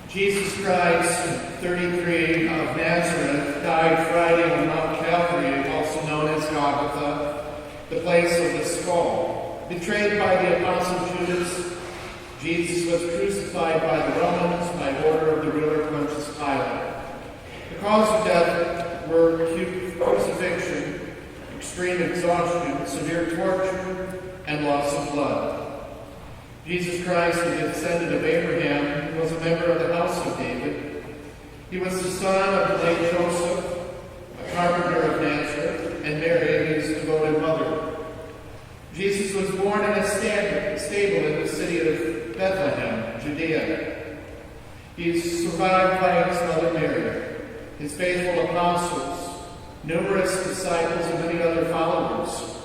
Jesus Christ, 33 of Nazareth, died Friday on Mount Calvary, also known as Golgotha, the place of the skull. Betrayed by the apostle Judas, Jesus was crucified by the Romans by order of the ruler Pontius Pilate. The cause of death were crucifixion, extreme exhaustion, severe torture, and loss of blood. Jesus Christ, the descendant of Abraham, was a member of the house of David. He was the son of the late Joseph, a carpenter of Nazareth, and Mary, his devoted mother. Jesus was born in a stable in the city of Bethlehem, Judea. He is survived by his mother Mary, his faithful apostles, numerous disciples, and many other followers.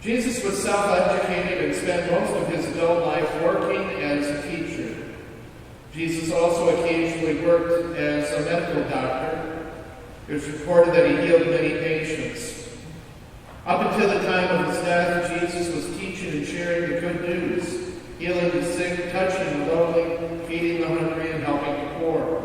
Jesus was self-educated and spent most of his adult life working as a teacher. Jesus also occasionally worked as a medical doctor. It was reported that he healed many patients. Up until the time of his death, Jesus was teaching and sharing the good news, healing the sick, touching the lowly, feeding the hungry, and helping the poor.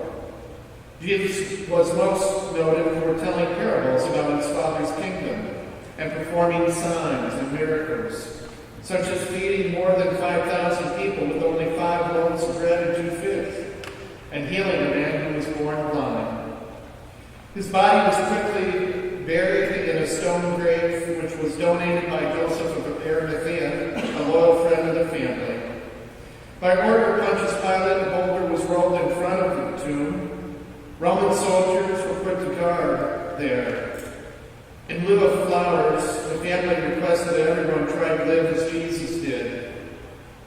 Jesus was most noted for telling parables about his Father's kingdom and performing signs and miracles, such as feeding more than 5,000 people with only 5 loaves of bread and 2 fish, and healing a man who was born blind. His body was quickly buried in a stone grave, which was donated by Joseph of Arimathea, a loyal friend of the family. By order of Pontius Pilate, the boulder was rolled in front of the tomb. Roman soldiers were put to guard there. In lieu of flowers, the family requested that everyone try to live as Jesus did.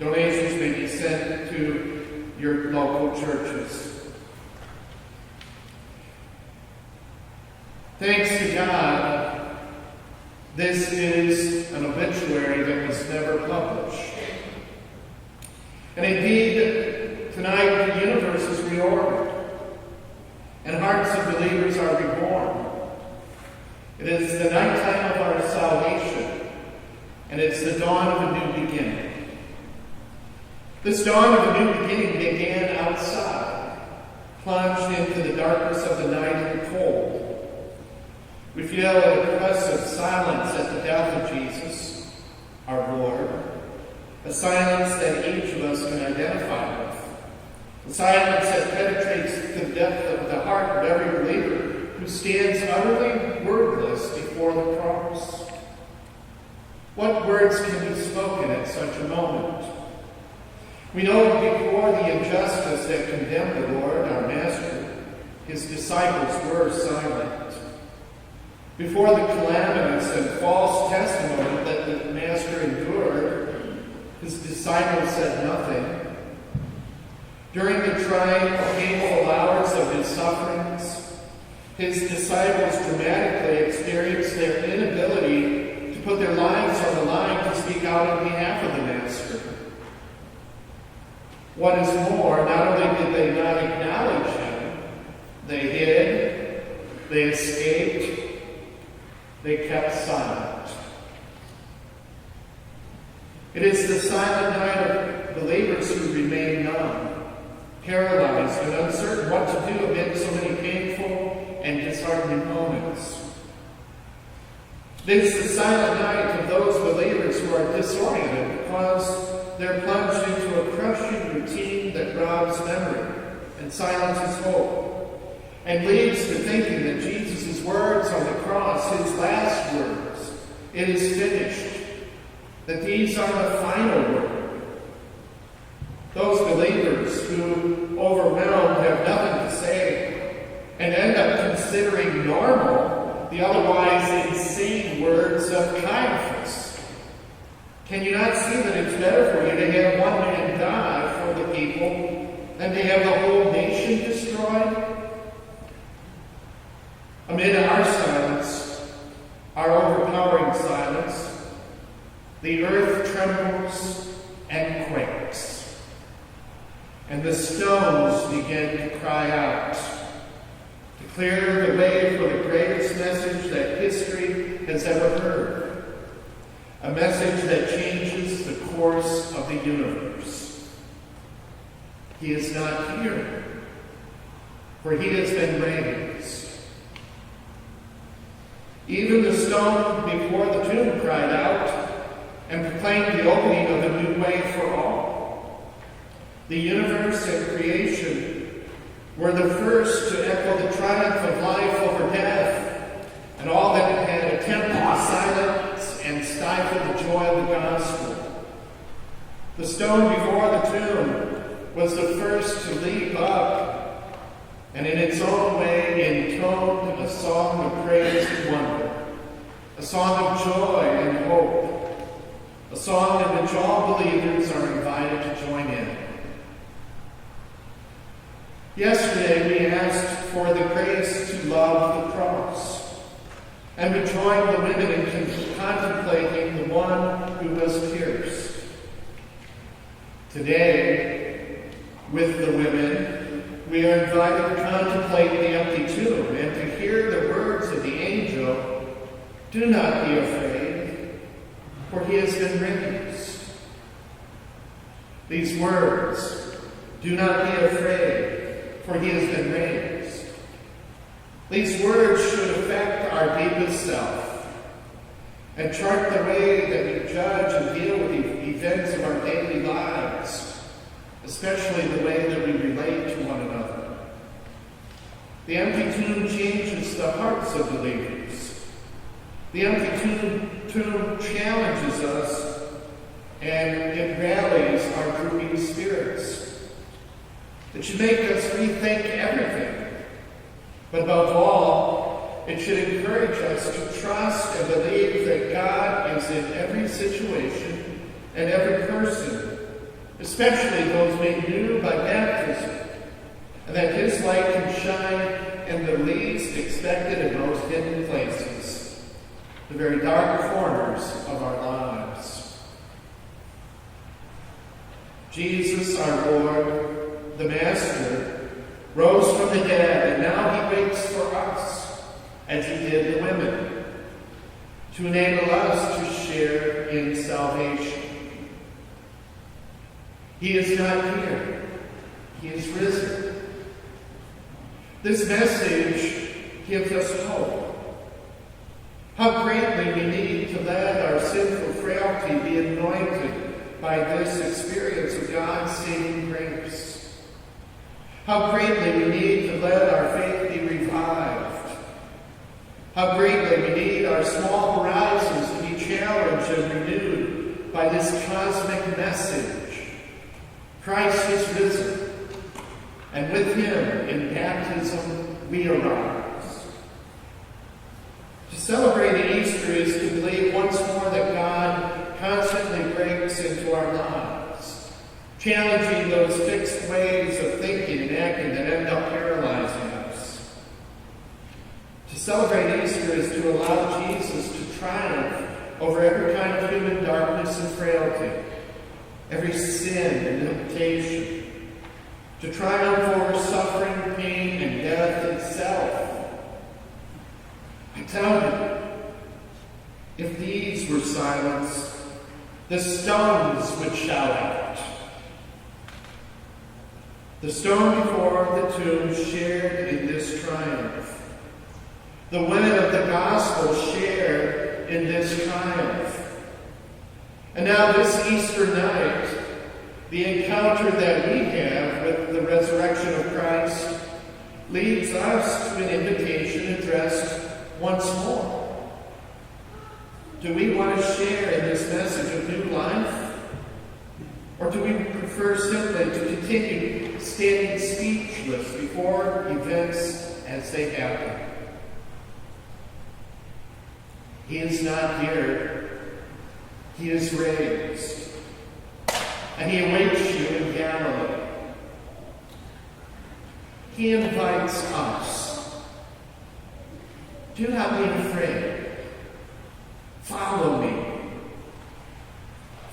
Donations may be sent to your local churches. Thanks to God, this is an obituary that was never published. And indeed, tonight the universe is reordered, and hearts of believers are reborn. It is the nighttime of our salvation, and it's the dawn of a new beginning. This dawn of a new beginning began outside, plunged into the darkness of the night and the cold. We feel an oppressive silence at the death of Jesus, our Lord, a silence that each of us can identify with, a silence that penetrates to the depth of the heart of every believer who stands utterly wordless before the cross. What words can be spoken at such a moment? We know before the injustice that condemned the Lord, our Master, his disciples were silent. Before the calamitous and false testimony that the Master endured, his disciples said nothing. During the trying, painful hours of his sufferings, his disciples dramatically experienced their inability to put their lives on the line to speak out on behalf of the Master. What is more, not only did they not acknowledge him, they hid, they escaped, they kept silent. It is the silent night of believers who remain numb, paralyzed, and uncertain what to do amid so many painful and disheartening moments. It is the silent night of those believers who are disoriented because they're plunged into a crushing routine that robs memory and silences hope, and leads to thinking that Jesus' words on the cross, his last words, "It is finished," that these are the final word. Those believers who, overwhelmed, have nothing to say and end up considering normal the otherwise insane words of Caiaphas. Can you not see that it's better for you to have one man die for the people than to have the whole nation destroyed? Amid our silence, our overpowering silence, the earth trembles and quakes, and the stones begin to cry out, to clear the way for the greatest message that history has ever heard, a message that changes the course of the universe. he is not here, for he has been raised. Even the stone before the tomb cried out and proclaimed the opening of a new way for all. The universe and creation were the first to echo the triumph of life over death, and all that it had attempted to silence and stifle the joy of the gospel. The stone before the tomb was the first to leap up, and in its own way intoned a song of praise and wonder, a song of joy and hope, a song in which all believers are invited to join in. Yesterday we asked for the grace to love the cross, and we joined the women in contemplating the one who was pierced. Today, with the women, we are invited to contemplate the empty tomb and to hear the words of the angel, "Do not be afraid, for he has been raised." These words, "Do not be afraid, for he has been raised." These words should affect our deepest self and chart the way that we judge and deal with the events of our daily lives, especially the way that we relate to one another. The empty tomb changes the hearts of believers. The empty tomb challenges us, and it rallies our drooping spirits. It should make us rethink everything. But above all, it should encourage us to trust and believe that God is in every situation and every person, especially those made new by baptism, and that his light can shine in the least expected and most hidden places, the very dark corners of our lives. Jesus, our Lord, the Master, rose from the dead, and now he waits for us, as he did the women, to enable us to share in salvation. He is not here. He is risen. This message gives us hope. How greatly we need to let our sinful frailty be anointed by this experience of God's saving grace. How greatly we need to let our faith be revived. How greatly we need our small horizons to be challenged and renewed by this cosmic message. Christ is risen, and with him in baptism we arise. To celebrate Easter is to believe once more that God constantly breaks into our lives, challenging those fixed ways of thinking and acting that end up paralyzing us. To celebrate Easter is to allow Jesus to triumph over every kind of human darkness and frailty, every sin and temptation, to triumph over suffering, pain, and death itself. I tell you, if these were silenced, the stones would shout out. The stone before the tomb shared in this triumph. The women of the gospel shared in this triumph. And now this Easter night, the encounter that we have with the resurrection of Christ leads us to an invitation addressed once more. Do we want to share in this message of new life? Or do we prefer simply to continue standing speechless before events as they happen? He is not here. He is raised. And he awaits you in Galilee. He invites us. Do not be afraid. Follow me.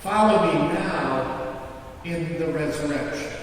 Follow me now in the resurrection.